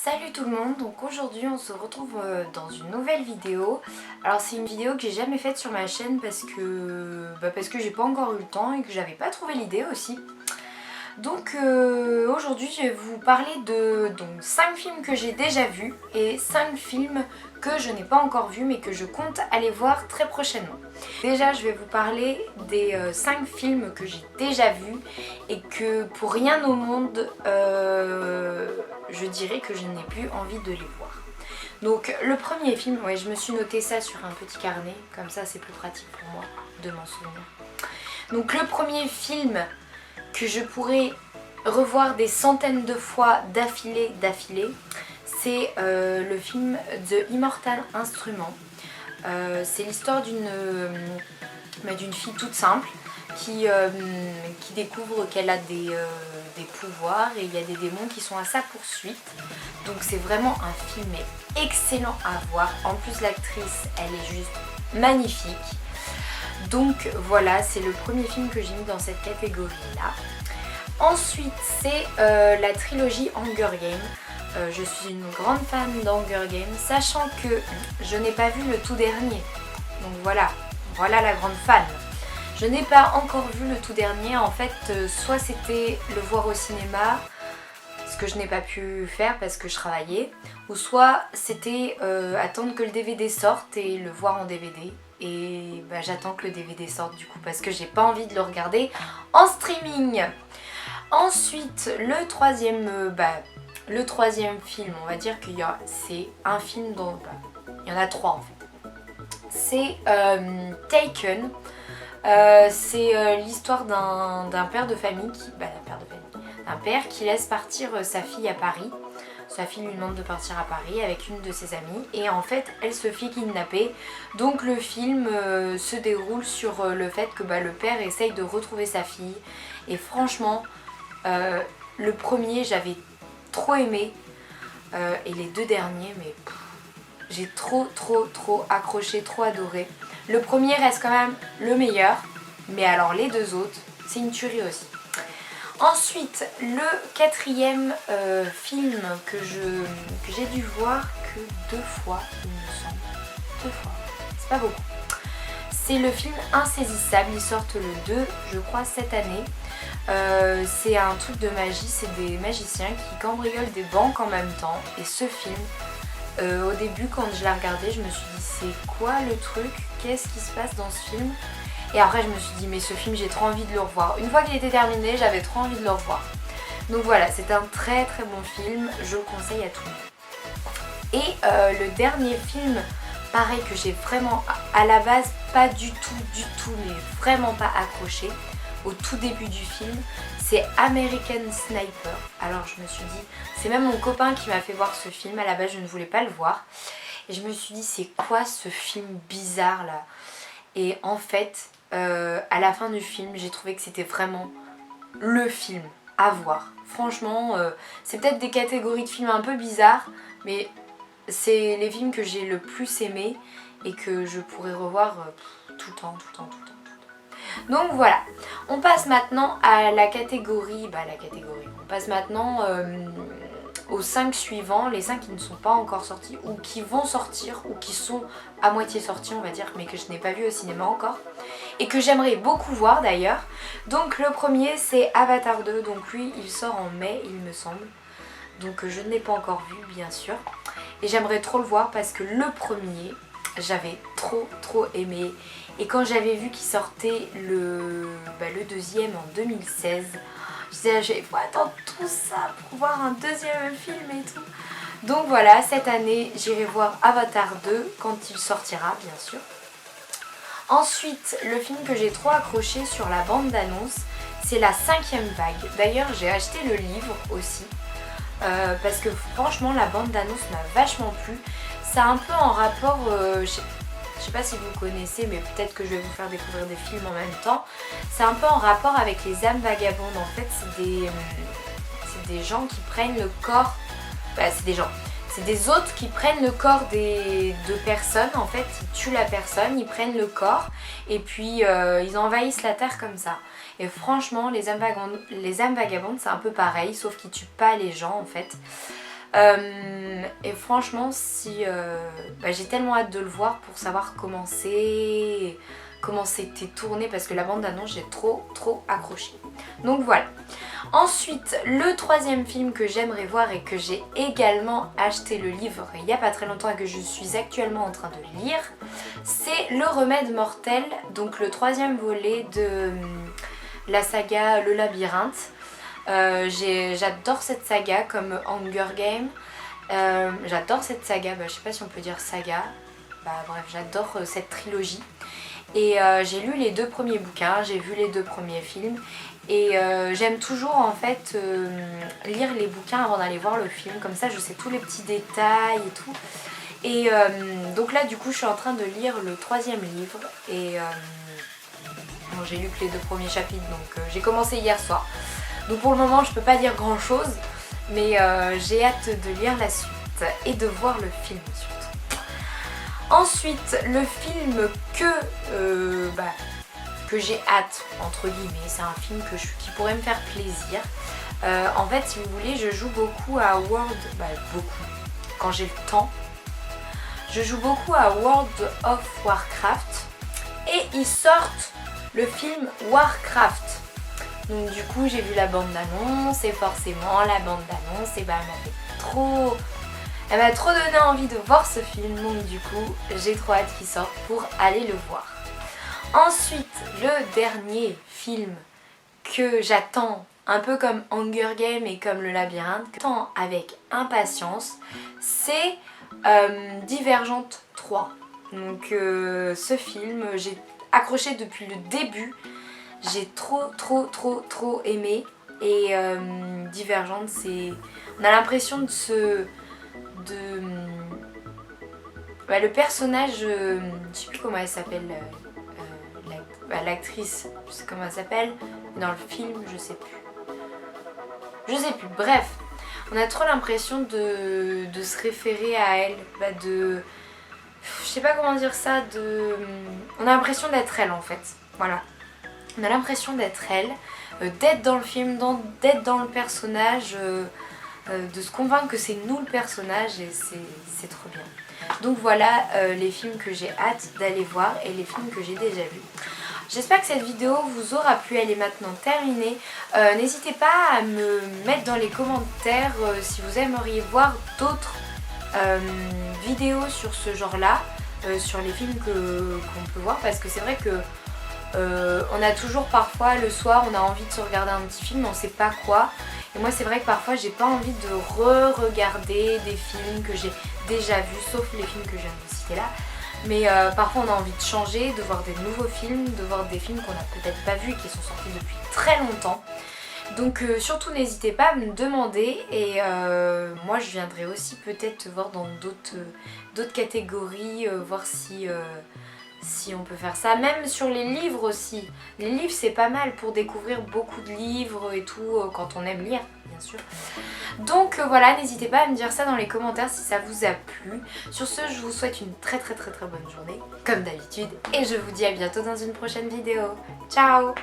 Salut tout le monde, donc aujourd'hui on se retrouve dans une nouvelle vidéo. Alors c'est une vidéo que j'ai jamais faite sur ma chaîne parce que j'ai pas encore eu le temps et que j'avais pas trouvé l'idée aussi. Donc aujourd'hui je vais vous parler de 5 films que j'ai déjà vus et 5 films que je n'ai pas encore vus mais que je compte aller voir très prochainement. Déjà je vais vous parler des 5 films que j'ai déjà vus et que pour rien au monde je dirais que je n'ai plus envie de les voir. Donc le premier film, ouais, je me suis noté ça sur un petit carnet, comme ça c'est plus pratique pour moi de m'en souvenir. Donc le premier film que je pourrais revoir des centaines de fois d'affilée, c'est le film The Immortal Instrument. C'est l'histoire d'une fille toute simple qui découvre qu'elle a des pouvoirs et il y a des démons qui sont à sa poursuite. Donc c'est vraiment un film excellent à voir. En plus l'actrice elle est juste magnifique. Donc voilà, c'est le premier film que j'ai mis dans cette catégorie là. Ensuite c'est la trilogie Hunger Games. Je suis une grande fan d'Hunger Games, sachant que je n'ai pas vu le tout dernier. Donc voilà la grande fan. Je n'ai pas encore vu le tout dernier, en fait soit c'était le voir au cinéma, ce que je n'ai pas pu faire parce que je travaillais, ou soit c'était attendre que le DVD sorte et le voir en DVD. Et j'attends que le DVD sorte du coup parce que j'ai pas envie de le regarder en streaming. Ensuite le troisième film, on va dire c'est un film dont il y en a trois en fait. C'est Taken. C'est l'histoire d'un père de famille d'un père qui laisse partir sa fille à Paris. Sa fille lui demande de partir à Paris avec une de ses amies et en fait elle se fait kidnapper. Donc le film se déroule sur le fait que le père essaye de retrouver sa fille. Et franchement le premier j'avais trop aimé et les deux derniers mais j'ai trop accroché, trop adoré. Le premier reste quand même le meilleur, mais alors les deux autres, c'est une tuerie aussi. Ensuite, le quatrième film que j'ai dû voir que 2 fois, il me semble. 2 fois, c'est pas beaucoup. C'est le film Insaisissable, ils sortent le 2, je crois, cette année. C'est un truc de magie, c'est des magiciens qui cambriolent des banques en même temps. Et ce film, au début quand je l'ai regardé, je me suis dit c'est quoi le truc, qu'est-ce qui se passe dans ce film? Et après je me suis dit mais ce film j'ai trop envie de le revoir. Une fois qu'il était terminé j'avais trop envie de le revoir. Donc voilà, c'est un très bon film, je le conseille à tout le monde. Et le dernier film, pareil que j'ai vraiment à la base pas du tout mais vraiment pas accroché au tout début du film, c'est American Sniper. Alors je me suis dit, c'est même mon copain qui m'a fait voir ce film, à la base je ne voulais pas le voir. Et je me suis dit c'est quoi ce film bizarre là? Et en fait, à la fin du film, j'ai trouvé que c'était vraiment le film à voir. Franchement, c'est peut-être des catégories de films un peu bizarres, mais c'est les films que j'ai le plus aimé et que je pourrais revoir tout le temps. Donc voilà, on passe maintenant à la catégorie, on passe maintenant aux 5 suivants, les 5 qui ne sont pas encore sortis ou qui vont sortir ou qui sont à moitié sortis on va dire, mais que je n'ai pas vu au cinéma encore et que j'aimerais beaucoup voir d'ailleurs. Donc le premier c'est Avatar 2, donc lui il sort en mai il me semble, donc je ne l'ai pas encore vu bien sûr et j'aimerais trop le voir parce que le premier j'avais trop aimé. Et quand j'avais vu qu'il sortait le deuxième en 2016, je disais il faut attendre tout ça pour voir un deuxième film et tout. Donc voilà, cette année j'irai voir Avatar 2 quand il sortira bien sûr. Ensuite, le film que j'ai trop accroché sur la bande d'annonce, c'est La 5e vague. D'ailleurs j'ai acheté le livre aussi parce que franchement la bande d'annonce m'a vachement plu. C'est un peu en rapport, je sais pas si vous connaissez mais peut-être que je vais vous faire découvrir des films en même temps. C'est un peu en rapport avec les âmes vagabondes. En fait c'est des gens qui prennent le corps, c'est des hôtes qui prennent le corps de personnes. En fait ils tuent la personne, ils prennent le corps et puis ils envahissent la terre comme ça. Et franchement les âmes vagabondes c'est un peu pareil sauf qu'ils tuent pas les gens en fait. Et franchement, si j'ai tellement hâte de le voir pour savoir comment c'était tourné, parce que la bande annonce, j'ai trop accroché. Donc voilà. Ensuite, le troisième film que j'aimerais voir et que j'ai également acheté le livre il n'y a pas très longtemps et que je suis actuellement en train de lire, c'est Le Remède Mortel, donc le troisième volet de la saga Le Labyrinthe. J'adore cette saga comme Hunger Games. J'adore cette saga, je sais pas si on peut dire saga. Bref, j'adore cette trilogie. Et j'ai lu les 2 premiers bouquins, j'ai vu les 2 premiers films. Et j'aime toujours en fait lire les bouquins avant d'aller voir le film. Comme ça je sais tous les petits détails et tout. Et donc là du coup je suis en train de lire le 3e livre. Et bon, j'ai lu que les 2 premiers chapitres, donc j'ai commencé hier soir. Donc pour le moment je peux pas dire grand chose. Mais j'ai hâte de lire la suite et de voir le film surtout. Ensuite, le film que j'ai hâte, entre guillemets, c'est un film qui pourrait me faire plaisir. En fait, si vous voulez, je joue beaucoup à quand j'ai le temps. Je joue beaucoup à World of Warcraft et ils sortent le film Warcraft. Donc du coup j'ai vu la bande d'annonce et forcément la bande d'annonce elle m'a trop donné envie de voir ce film, donc du coup j'ai trop hâte qu'il sorte pour aller le voir. Ensuite, le dernier film que j'attends, un peu comme Hunger Games et comme Le Labyrinthe, que j'attends avec impatience, c'est Divergente 3. Donc ce film, j'ai accroché depuis le début. J'ai trop aimé. Et Divergente, on a l'impression le personnage, je sais plus comment elle s'appelle, l'actrice, je sais comment elle s'appelle, dans le film, je sais plus. Bref, on a trop l'impression de se référer à elle, je sais pas comment dire ça, on a l'impression d'être elle en fait, voilà. On a l'impression d'être elle, d'être dans le film, d'être dans le personnage, de se convaincre que c'est nous le personnage, et c'est trop bien. Donc voilà les films que j'ai hâte d'aller voir et les films que j'ai déjà vus. J'espère que cette vidéo vous aura plu, elle est maintenant terminée. N'hésitez pas à me mettre dans les commentaires si vous aimeriez voir d'autres vidéos sur ce genre-là, sur les films qu'on peut voir, parce que c'est vrai que on a toujours parfois le soir on a envie de se regarder un petit film, on sait pas quoi, et moi c'est vrai que parfois j'ai pas envie de re-regarder des films que j'ai déjà vus, sauf les films que je viens de citer là, mais parfois on a envie de changer, de voir des nouveaux films, de voir des films qu'on a peut-être pas vus et qui sont sortis depuis très longtemps. Donc surtout n'hésitez pas à me demander, et moi je viendrai aussi peut-être voir dans d'autres catégories, voir si on peut faire ça, même sur les livres aussi. Les livres c'est pas mal pour découvrir beaucoup de livres et tout, quand on aime lire bien sûr. Donc voilà, n'hésitez pas à me dire ça dans les commentaires si ça vous a plu. Sur ce, je vous souhaite une très bonne journée comme d'habitude, et je vous dis à bientôt dans une prochaine vidéo. Ciao!